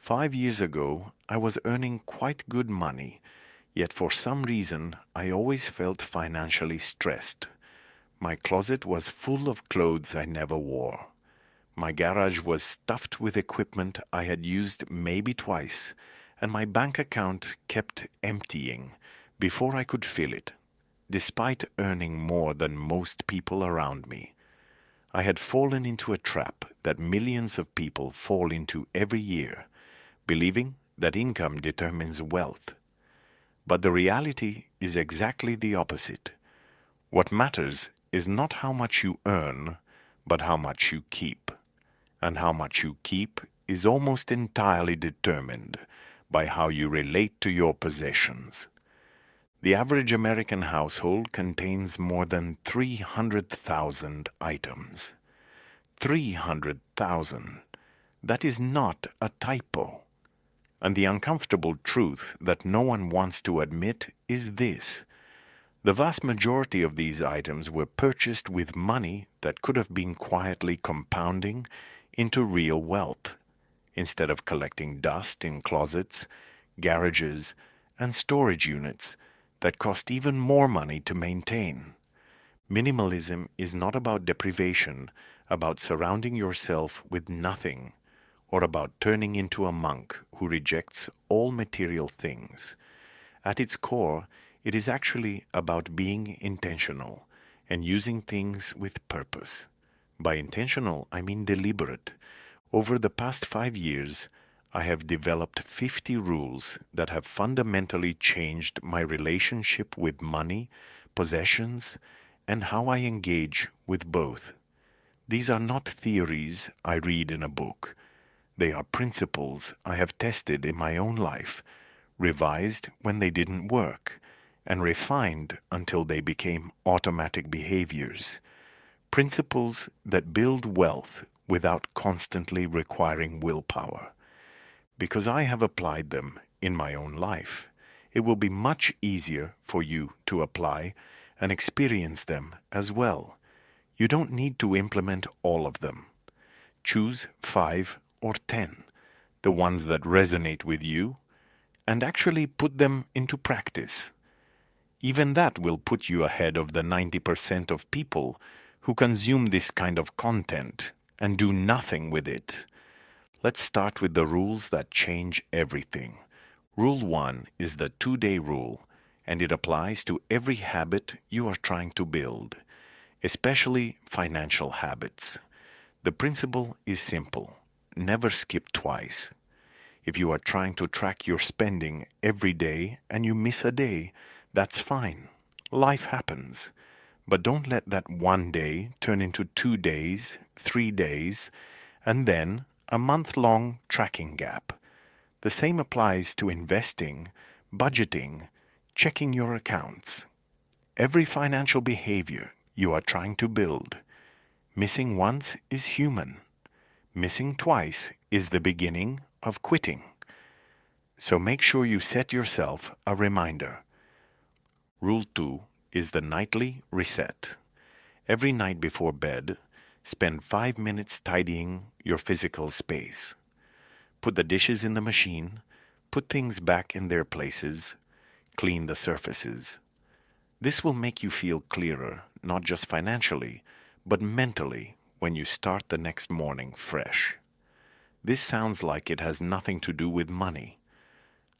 5 years ago, I was earning quite good money, yet for some reason I always felt financially stressed. My closet was full of clothes I never wore. My garage was stuffed with equipment I had used maybe twice, and my bank account kept emptying before I could fill it, despite earning more than most people around me. I had fallen into a trap that millions of people fall into every year, believing that income determines wealth. But the reality is exactly the opposite. What matters is not how much you earn, but how much you keep. And how much you keep is almost entirely determined by how you relate to your possessions. The average American household contains more than 300,000 items. 300,000. That is not a typo. And the uncomfortable truth that no one wants to admit is this. The vast majority of these items were purchased with money that could have been quietly compounding into real wealth, instead of collecting dust in closets, garages, and storage units that cost even more money to maintain. Minimalism is not about deprivation, about surrounding yourself with nothing, or about turning into a monk who rejects all material things. At its core, it is actually about being intentional and using things with purpose. By intentional, I mean deliberate. Over the past 5 years, I have developed 50 rules that have fundamentally changed my relationship with money, possessions, and how I engage with both. These are not theories I read in a book. They are principles I have tested in my own life, revised when they didn't work, and refined until they became automatic behaviors. Principles that build wealth without constantly requiring willpower. Because I have applied them in my own life, it will be much easier for you to apply and experience them as well. You don't need to implement all of them. Choose 5 or 10, the ones that resonate with you, and actually put them into practice. Even that will put you ahead of the 90% of people who consume this kind of content and do nothing with it. Let's start with the rules that change everything. Rule 1 is the 2-day rule, and it applies to every habit you are trying to build, especially financial habits. The principle is simple. Never skip twice. If you are trying to track your spending every day and you miss a day, that's fine. Life happens. But don't let that one day turn into 2 days, 3 days, and then a month-long tracking gap. The same applies to investing, budgeting, checking your accounts. Every financial behavior you are trying to build, missing once is human. Missing twice is the beginning of quitting. So make sure you set yourself a reminder. Rule 2 is the nightly reset. Every night before bed, spend 5 minutes tidying your physical space. Put the dishes in the machine, put things back in their places, clean the surfaces. This will make you feel clearer, not just financially, but mentally when you start the next morning fresh. This sounds like it has nothing to do with money,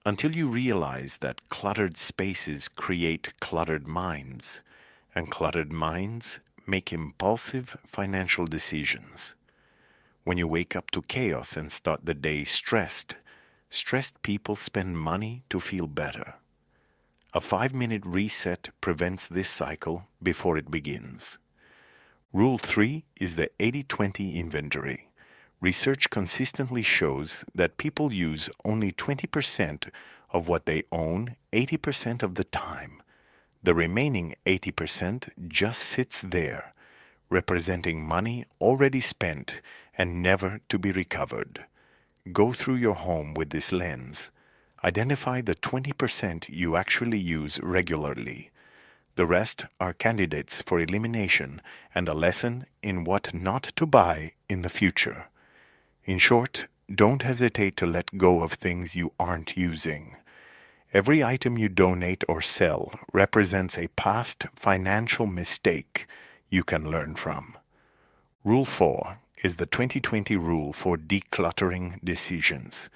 until you realize that cluttered spaces create cluttered minds, and cluttered minds make impulsive financial decisions. When you wake up to chaos and start the day stressed, stressed people spend money to feel better. A 5-minute reset prevents this cycle before it begins. Rule 3 is the 80-20 inventory. Research consistently shows that people use only 20% of what they own 80% of the time. The remaining 80% just sits there, representing money already spent and never to be recovered. Go through your home with this lens. Identify the 20% you actually use regularly. The rest are candidates for elimination and a lesson in what not to buy in the future. In short, don't hesitate to let go of things you aren't using. Every item you donate or sell represents a past financial mistake you can learn from. Rule 4 is the 2020 rule for decluttering decisions.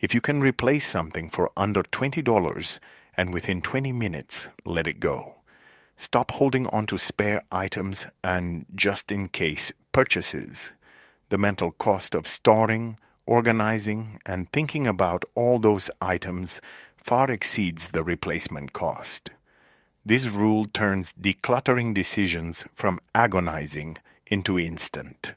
If you can replace something for under $20 and within 20 minutes, let it go. Stop holding on to spare items and just-in-case purchases. The mental cost of storing, organizing, and thinking about all those items far exceeds the replacement cost. This rule turns decluttering decisions from agonizing into instant.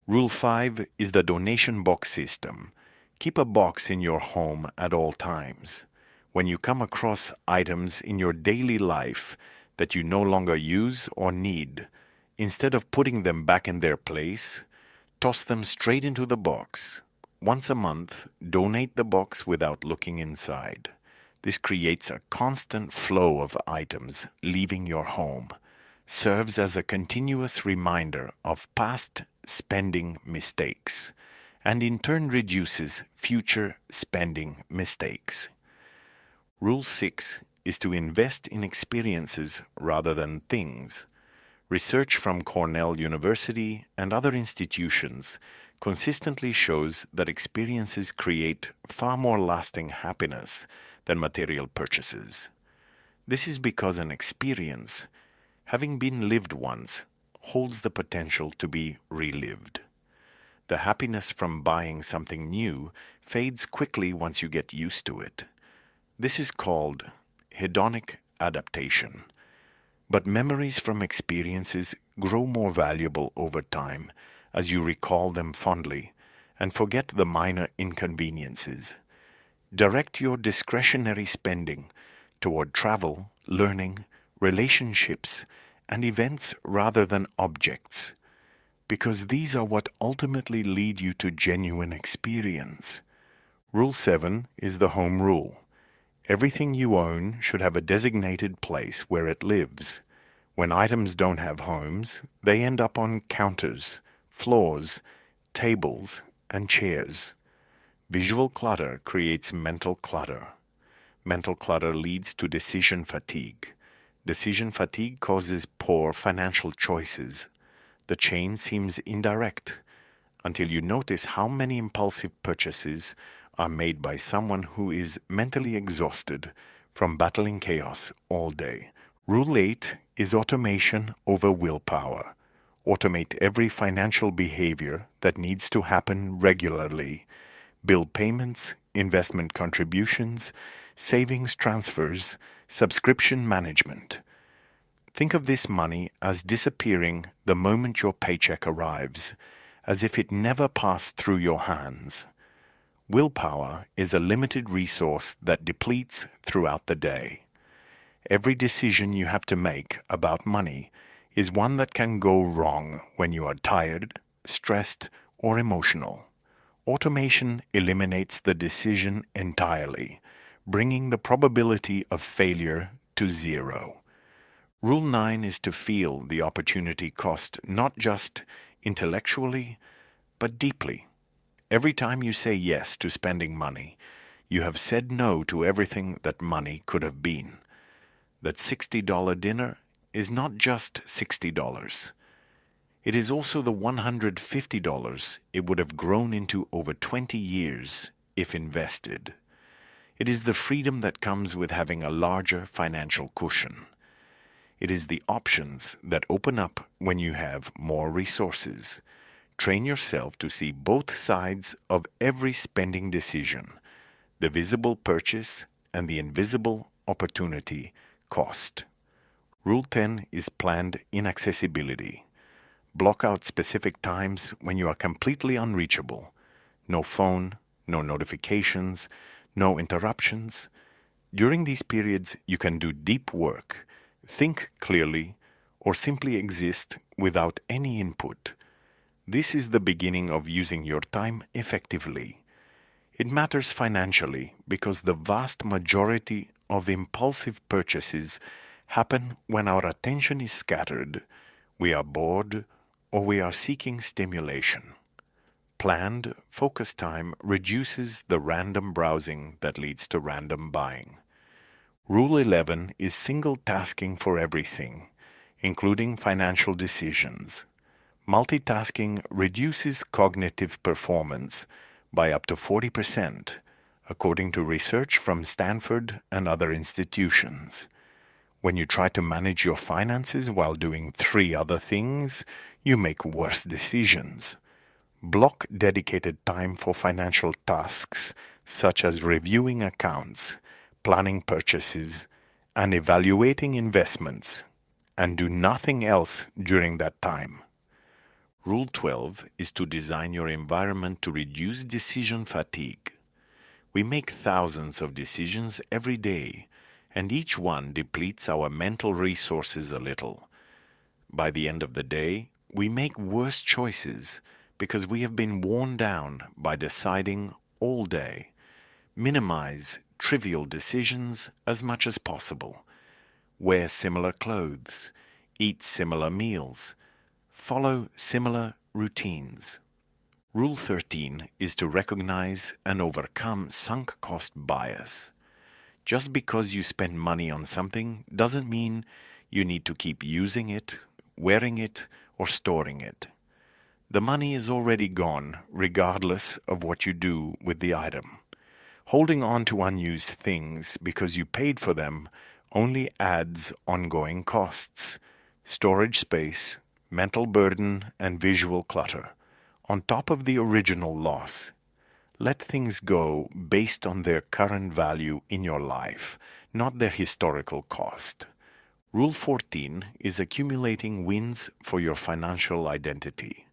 Rule 5 is the donation box system. Keep a box in your home at all times. When you come across items in your daily life that you no longer use or need, instead of putting them back in their place, toss them straight into the box. Once a month, donate the box without looking inside. This creates a constant flow of items leaving your home, serves as a continuous reminder of past spending mistakes, and in turn reduces future spending mistakes. Rule 6 is to invest in experiences rather than things. Research from Cornell University and other institutions consistently shows that experiences create far more lasting happiness than material purchases. This is because an experience, having been lived once, holds the potential to be relived. The happiness from buying something new fades quickly once you get used to it. This is called hedonic adaptation. But memories from experiences grow more valuable over time as you recall them fondly and forget the minor inconveniences. Direct your discretionary spending toward travel, learning, relationships, and events rather than objects, because these are what ultimately lead you to genuine experience. Rule 7 is the home rule. Everything you own should have a designated place where it lives. When items don't have homes, they end up on counters, floors, tables, and chairs. Visual clutter creates mental clutter. Mental clutter leads to decision fatigue. Decision fatigue causes poor financial choices. The chain seems indirect until you notice how many impulsive purchases are made by someone who is mentally exhausted from battling chaos all day. Rule 8 is automation over willpower. Automate every financial behavior that needs to happen regularly. Bill payments, investment contributions, savings transfers, subscription management. Think of this money as disappearing the moment your paycheck arrives, as if it never passed through your hands. Willpower is a limited resource that depletes throughout the day. Every decision you have to make about money is one that can go wrong when you are tired, stressed, or emotional. Automation eliminates the decision entirely, bringing the probability of failure to zero. Rule 9 is to feel the opportunity cost not just intellectually, but deeply. Every time you say yes to spending money, you have said no to everything that money could have been. That $60 dinner is not just $60. It is also the $150 it would have grown into over 20 years if invested. It is the freedom that comes with having a larger financial cushion. It is the options that open up when you have more resources. Train yourself to see both sides of every spending decision, the visible purchase and the invisible opportunity cost. Rule 10 is planned inaccessibility. Block out specific times when you are completely unreachable. No phone, no notifications, no interruptions. During these periods, you can do deep work, think clearly, or simply exist without any input. This is the beginning of using your time effectively. It matters financially because the vast majority of impulsive purchases happen when our attention is scattered, we are bored, or we are seeking stimulation. Planned, focused time reduces the random browsing that leads to random buying. Rule 11 is single tasking for everything, including financial decisions. Multitasking reduces cognitive performance by up to 40%, according to research from Stanford and other institutions. When you try to manage your finances while doing 3 other things, you make worse decisions. Block dedicated time for financial tasks such as reviewing accounts, planning purchases, and evaluating investments, and do nothing else during that time. Rule 12 is to design your environment to reduce decision fatigue. We make thousands of decisions every day, and each one depletes our mental resources a little. By the end of the day, we make worse choices because we have been worn down by deciding all day. Minimize trivial decisions as much as possible. Wear similar clothes. Eat similar meals. Follow similar routines. Rule 13 is to recognize and overcome sunk cost bias. Just because you spend money on something doesn't mean you need to keep using it, wearing it, or storing it. The money is already gone, regardless of what you do with the item. Holding on to unused things because you paid for them only adds ongoing costs, storage space, mental burden, and visual clutter, on top of the original loss. Let things go based on their current value in your life, not their historical cost. Rule 14 is accumulating wins for your financial identity.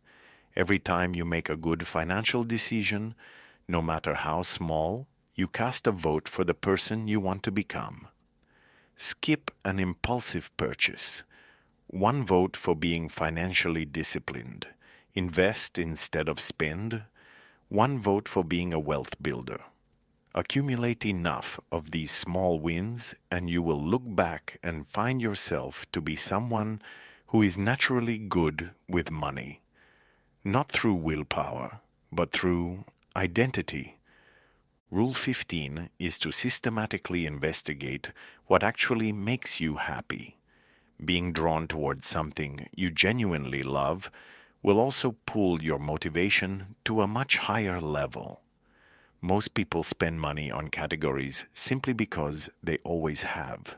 Every time you make a good financial decision, no matter how small, you cast a vote for the person you want to become. Skip an impulsive purchase. 1 vote for being financially disciplined. Invest instead of spend. 1 vote for being a wealth builder. Accumulate enough of these small wins and you will look back and find yourself to be someone who is naturally good with money. Not through willpower, but through identity. Rule 15 is to systematically investigate what actually makes you happy. Being drawn towards something you genuinely love will also pull your motivation to a much higher level. Most people spend money on categories simply because they always have,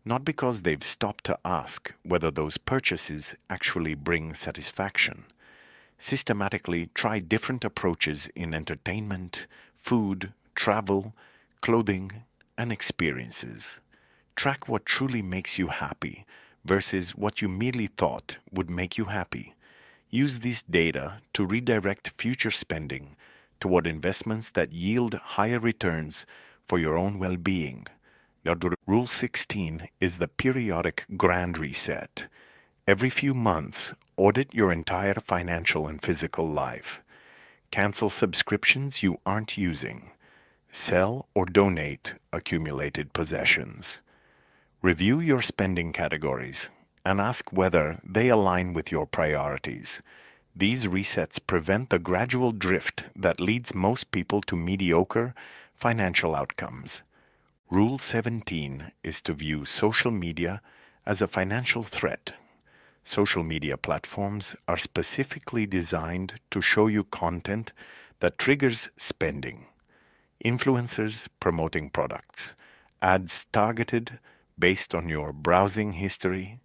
not because they've stopped to ask whether those purchases actually bring satisfaction. Systematically try different approaches in entertainment, food, travel, clothing, and experiences. Track what truly makes you happy versus what you merely thought would make you happy. Use this data to redirect future spending toward investments that yield higher returns for your own well-being. Rule 16 is the periodic grand reset. Every few months, audit your entire financial and physical life. Cancel subscriptions you aren't using. Sell or donate accumulated possessions. Review your spending categories and ask whether they align with your priorities. These resets prevent the gradual drift that leads most people to mediocre financial outcomes. Rule 17 is to view social media as a financial threat. Social media platforms are specifically designed to show you content that triggers spending. Influencers promoting products, ads targeted based on your browsing history,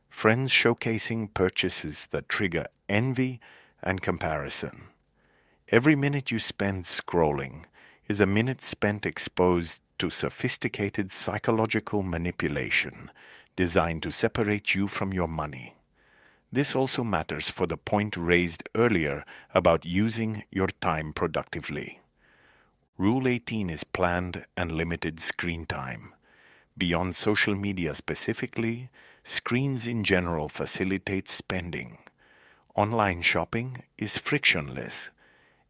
friends showcasing purchases that trigger envy and comparison. Every minute you spend scrolling is a minute spent exposed to sophisticated psychological manipulation designed to separate you from your money. This also matters for the point raised earlier about using your time productively. Rule 18 is planned and limited screen time. Beyond social media specifically, screens in general facilitate spending. Online shopping is frictionless.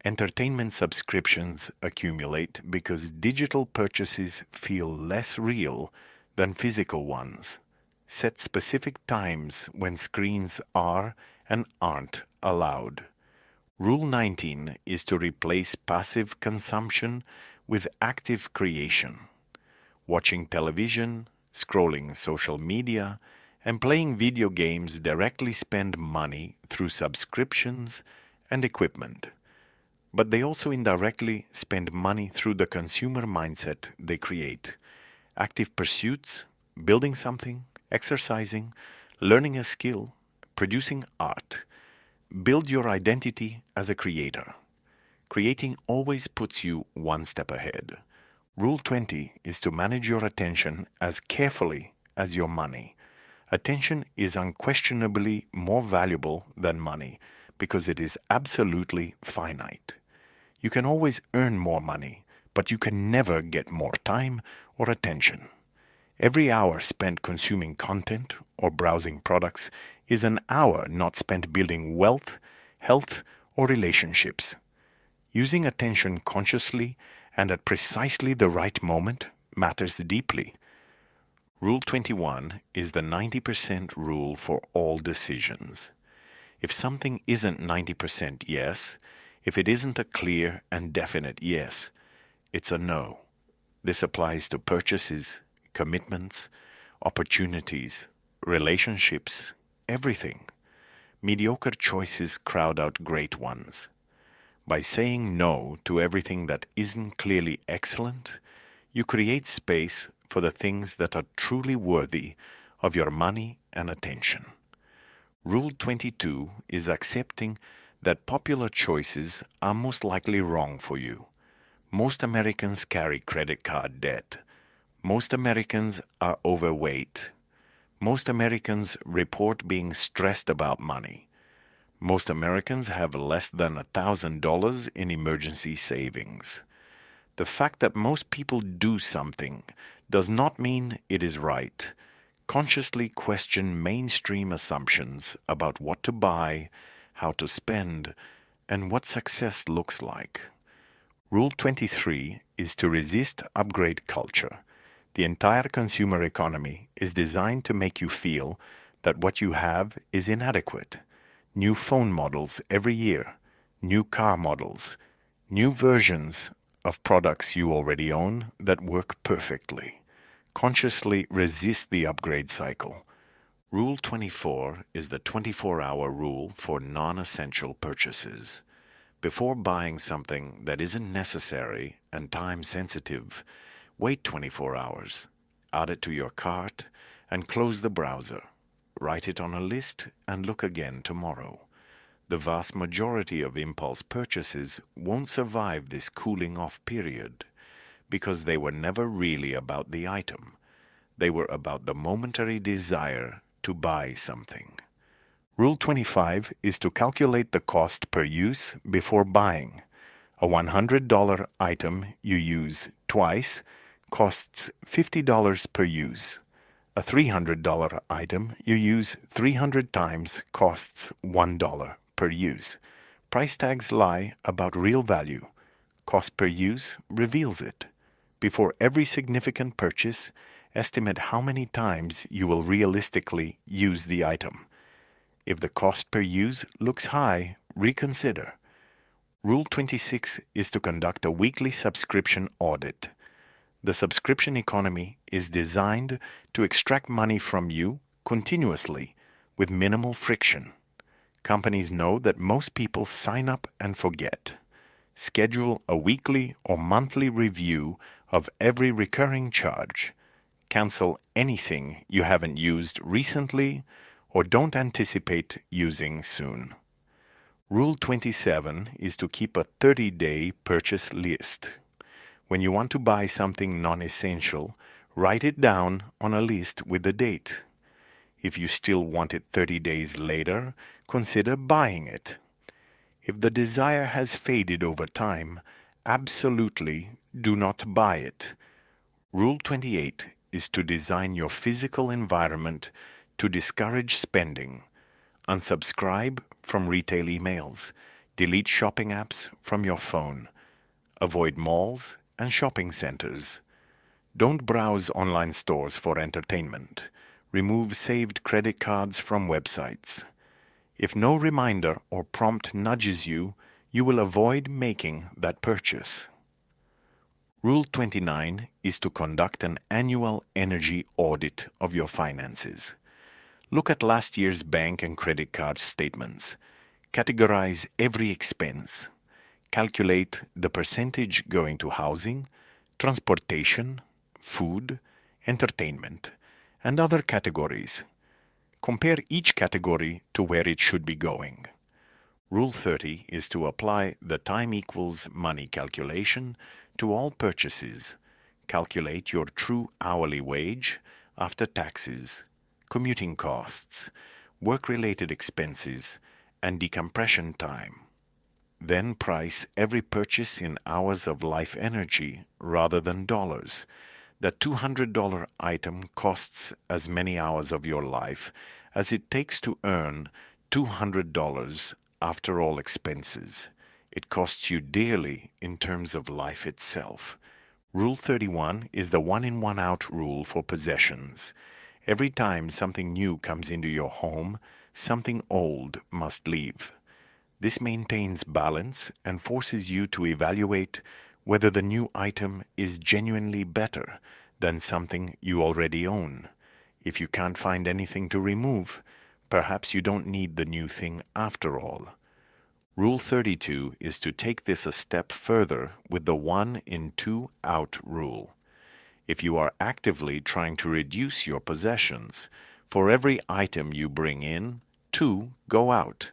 Entertainment subscriptions accumulate because digital purchases feel less real than physical ones. Set specific times when screens are and aren't allowed. Rule 19 is to replace passive consumption with active creation. Watching television, scrolling social media, and playing video games directly spend money through subscriptions and equipment. But they also indirectly spend money through the consumer mindset they create. Active pursuits, building something, exercising, learning a skill, producing art. Build your identity as a creator. Creating always puts you one step ahead. Rule 20 is to manage your attention as carefully as your money. Attention is unquestionably more valuable than money because it is absolutely finite. You can always earn more money, but you can never get more time or attention. Every hour spent consuming content or browsing products is an hour not spent building wealth, health, or relationships. Using attention consciously and at precisely the right moment matters deeply. Rule 21 is the 90% rule for all decisions. If something isn't 90% yes, if it isn't a clear and definite yes, it's a no. This applies to purchases, commitments, opportunities, relationships, everything. Mediocre choices crowd out great ones. By saying no to everything that isn't clearly excellent, you create space for the things that are truly worthy of your money and attention. Rule 22 is accepting that popular choices are most likely wrong for you. Most Americans carry credit card debt. Most Americans are overweight. Most Americans report being stressed about money. Most Americans have less than $1,000 in emergency savings. The fact that most people do something does not mean it is right. Consciously question mainstream assumptions about what to buy, how to spend, and what success looks like. Rule 23 is to resist upgrade culture. The entire consumer economy is designed to make you feel that what you have is inadequate. New phone models every year, new car models, new versions of products you already own that work perfectly. Consciously resist the upgrade cycle. Rule 24 is the 24-hour rule for non-essential purchases. Before buying something that isn't necessary and time-sensitive, wait 24 hours, add it to your cart, and close the browser. Write it on a list and look again tomorrow. The vast majority of impulse purchases won't survive this cooling off period because they were never really about the item. They were about the momentary desire to buy something. Rule 25 is to calculate the cost per use before buying. A $100 item you use twice costs $50 per use. A $300 item you use 300 times costs $1 per use. Price tags lie about real value. Cost per use reveals it. Before every significant purchase, estimate how many times you will realistically use the item. If the cost per use looks high, reconsider. Rule 26 is to conduct a weekly subscription audit. The subscription economy is designed to extract money from you continuously with minimal friction. Companies know that most people sign up and forget. Schedule a weekly or monthly review of every recurring charge. Cancel anything you haven't used recently or don't anticipate using soon. Rule 27 is to keep a 30-day purchase list. When you want to buy something non-essential, write it down on a list with the date. If you still want it 30 days later, consider buying it. If the desire has faded over time, absolutely do not buy it. Rule 28 is to design your physical environment to discourage spending. Unsubscribe from retail emails. Delete shopping apps from your phone. Avoid malls and shopping centers. Don't browse online stores for entertainment. Remove saved credit cards from websites. If no reminder or prompt nudges you, you will avoid making that purchase. Rule 29 is to conduct an annual energy audit of your finances. Look at last year's bank and credit card statements. Categorize every expense. Calculate the percentage going to housing, transportation, food, entertainment, and other categories. Compare each category to where it should be going. Rule 30 is to apply the time equals money calculation to all purchases. Calculate your true hourly wage after taxes, commuting costs, work-related expenses, and decompression time. Then price every purchase in hours of life energy rather than dollars. The $200 item costs as many hours of your life as it takes to earn $200 after all expenses. It costs you dearly in terms of life itself. Rule 31 is the one-in, one-out rule for possessions. Every time something new comes into your home, something old must leave. This maintains balance and forces you to evaluate whether the new item is genuinely better than something you already own. If you can't find anything to remove, perhaps you don't need the new thing after all. Rule 32 is to take this a step further with the 1-in, 2-out rule. If you are actively trying to reduce your possessions, for every item you bring in, 2 go out.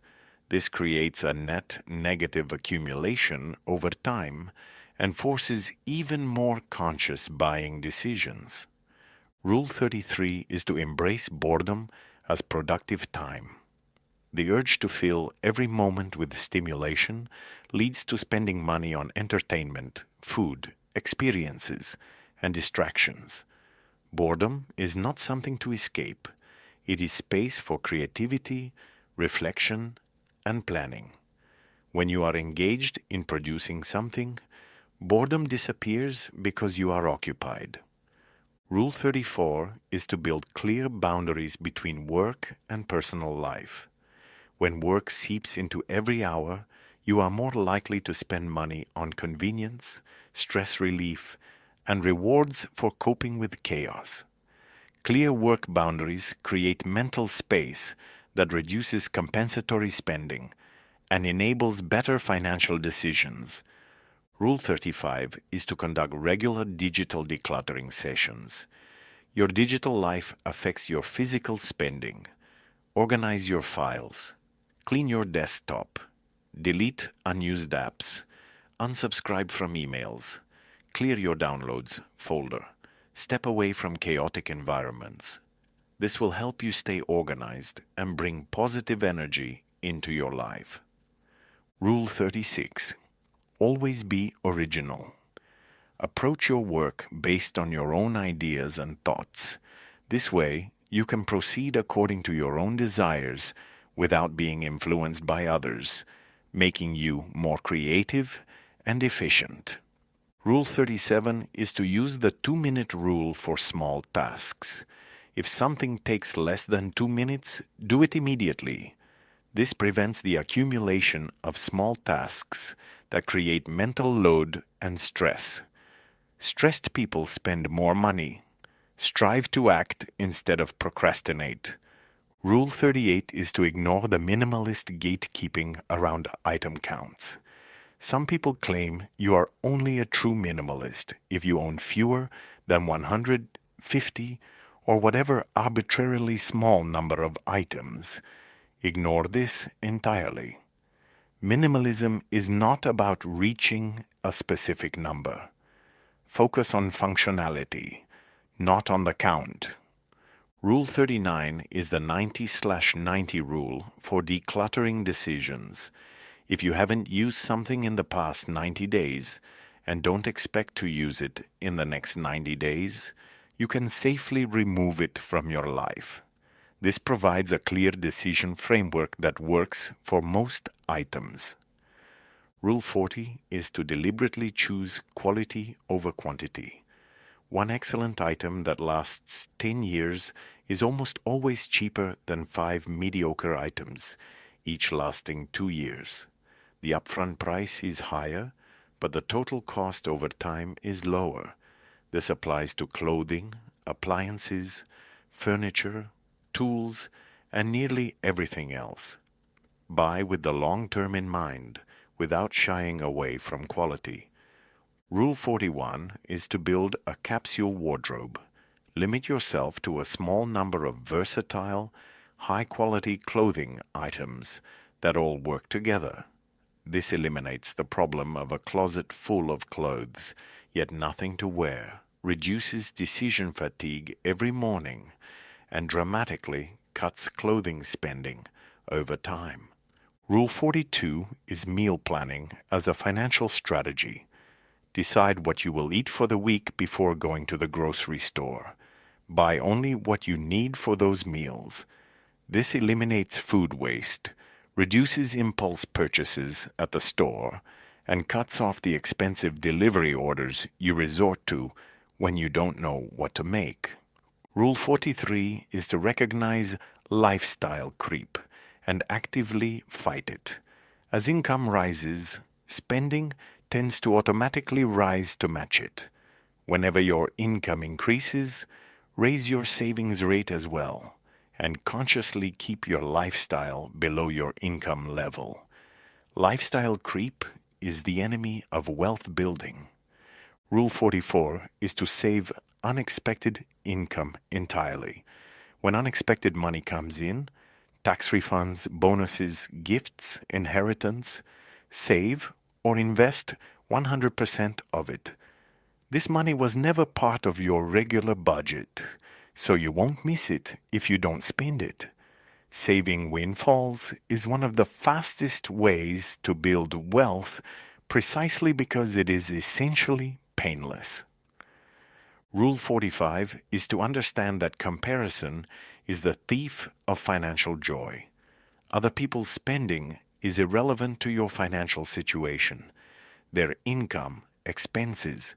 This creates a net negative accumulation over time and forces even more conscious buying decisions. Rule 33 is to embrace boredom as productive time. The urge to fill every moment with stimulation leads to spending money on entertainment, food, experiences, and distractions. Boredom is not something to escape. It is space for creativity, reflection, and planning. When you are engaged in producing something, boredom disappears because you are occupied. Rule 34 is to build clear boundaries between work and personal life. When work seeps into every hour, you are more likely to spend money on convenience, stress relief, and rewards for coping with chaos. Clear work boundaries create mental space that reduces compensatory spending and enables better financial decisions. Rule 35 is to conduct regular digital decluttering sessions. Your digital life affects your physical spending. Organize your files. Clean your desktop. Delete unused apps. Unsubscribe from emails. Clear your downloads folder. Step away from chaotic environments. This will help you stay organized and bring positive energy into your life. Rule 36. Always be original. Approach your work based on your own ideas and thoughts. This way, you can proceed according to your own desires without being influenced by others, making you more creative and efficient. Rule 37 is to use the 2-minute rule for small tasks. If something takes less than 2 minutes, do it immediately. This prevents the accumulation of small tasks that create mental load and stress. Stressed people spend more money. Strive to act instead of procrastinate. Rule 38 is to ignore the minimalist gatekeeping around item counts. Some people claim you are only a true minimalist if you own fewer than 150 or whatever arbitrarily small number of items. Ignore this entirely. Minimalism is not about reaching a specific number. Focus on functionality, not on the count. Rule 39 is the 90/90 rule for decluttering decisions. If you haven't used something in the past 90 days and don't expect to use it in the next 90 days, you can safely remove it from your life. This provides a clear decision framework that works for most items. Rule 40 is to deliberately choose quality over quantity. One excellent item that lasts 10 years is almost always cheaper than 5 mediocre items, each lasting 2 years. The upfront price is higher, but the total cost over time is lower. This applies to clothing, appliances, furniture, tools, and nearly everything else. Buy with the long term in mind, without shying away from quality. Rule 41 is to build a capsule wardrobe. Limit yourself to a small number of versatile, high-quality clothing items that all work together. This eliminates the problem of a closet full of clothes, yet nothing to wear, reduces decision fatigue every morning, and dramatically cuts clothing spending over time. Rule 42 is meal planning as a financial strategy. Decide what you will eat for the week before going to the grocery store. Buy only what you need for those meals. This eliminates food waste, reduces impulse purchases at the store, and cuts off the expensive delivery orders you resort to when you don't know what to make. Rule 43 is to recognize lifestyle creep and actively fight it. As income rises, spending tends to automatically rise to match it. Whenever your income increases, raise your savings rate as well, and consciously keep your lifestyle below your income level. Lifestyle creep is the enemy of wealth building. Rule 44 is to save unexpected income entirely. When unexpected money comes in, tax refunds, bonuses, gifts, inheritance, save or invest 100% of it. This money was never part of your regular budget, so you won't miss it if you don't spend it. Saving windfalls is one of the fastest ways to build wealth precisely because it is essentially painless. Rule 45 is to understand that comparison is the thief of financial joy. Other people's spending is irrelevant to your financial situation. Their income, expenses,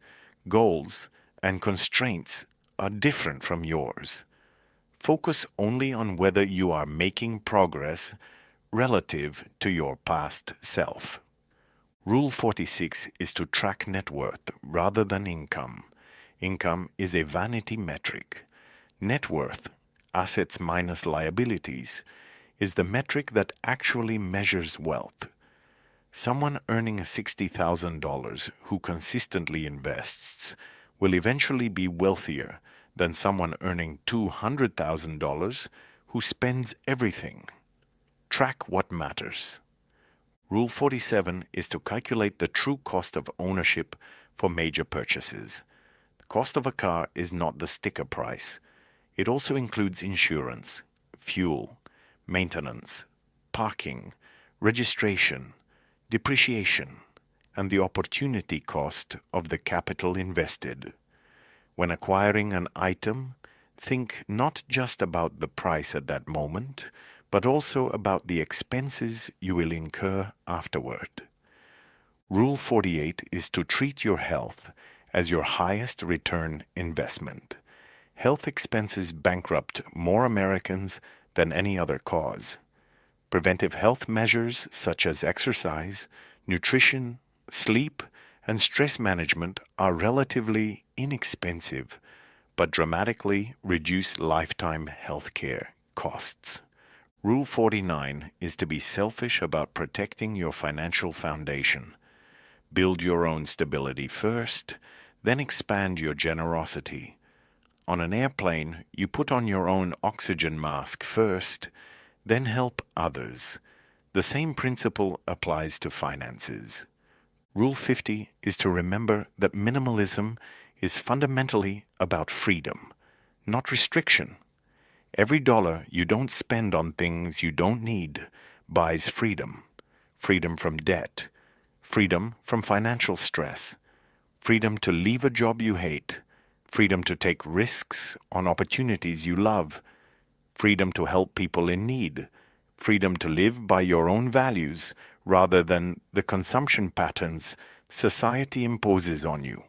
goals, and constraints are different from yours. Focus only on whether you are making progress relative to your past self. Rule 46 is to track net worth rather than income. Income is a vanity metric. Net worth, assets minus liabilities, is the metric that actually measures wealth. Someone earning $60,000 who consistently invests will eventually be wealthier than someone earning $200,000 who spends everything. Track what matters. Rule 47 is to calculate the true cost of ownership for major purchases. The cost of a car is not the sticker price. It also includes insurance, fuel, maintenance, parking, registration, depreciation, and the opportunity cost of the capital invested. When acquiring an item, think not just about the price at that moment, but also about the expenses you will incur afterward. Rule 48 is to treat your health as your highest return investment. Health expenses bankrupt more Americans than any other cause. Preventive health measures such as exercise, nutrition, sleep, and stress management are relatively inexpensive, but dramatically reduce lifetime health care costs. Rule 49 is to be selfish about protecting your financial foundation. Build your own stability first, then expand your generosity. On an airplane, you put on your own oxygen mask first, then help others. The same principle applies to finances. Rule 50 is to remember that minimalism is fundamentally about freedom, not restriction. Every dollar you don't spend on things you don't need buys freedom. Freedom from debt, freedom from financial stress, freedom to leave a job you hate, freedom to take risks on opportunities you love, freedom to help people in need, freedom to live by your own values rather than the consumption patterns society imposes on you.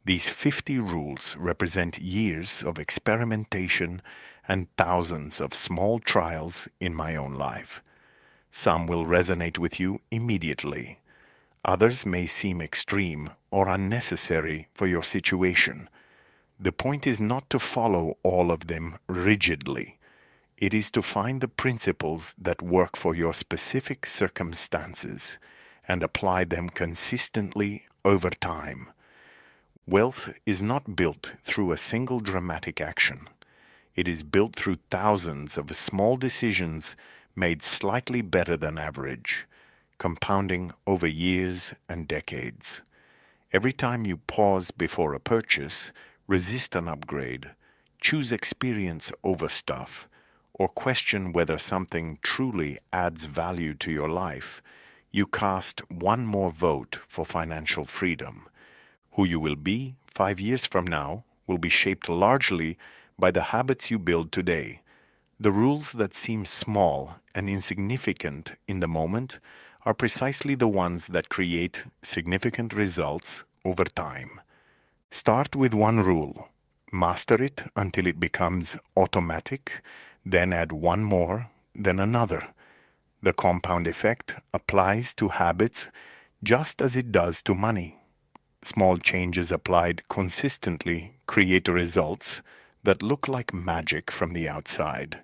These 50 rules represent years of experimentation and thousands of small trials in my own life. Some will resonate with you immediately. Others may seem extreme or unnecessary for your situation. The point is not to follow all of them rigidly. It is to find the principles that work for your specific circumstances and apply them consistently over time. Wealth is not built through a single dramatic action. It is built through thousands of small decisions made slightly better than average, compounding over years and decades. Every time you pause before a purchase, resist an upgrade, choose experience over stuff, or question whether something truly adds value to your life, you cast one more vote for financial freedom. Who you will be 5 years from now will be shaped largely by the habits you build today. The rules that seem small and insignificant in the moment are precisely the ones that create significant results over time. Start with one rule, master it until it becomes automatic, then add one more, then another. The compound effect applies to habits just as it does to money. Small changes applied consistently create results that look like magic from the outside,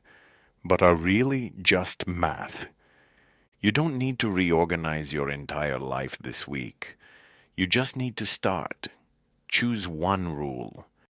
but are really just math. You don't need to reorganize your entire life this week. You just need to start. Choose one rule.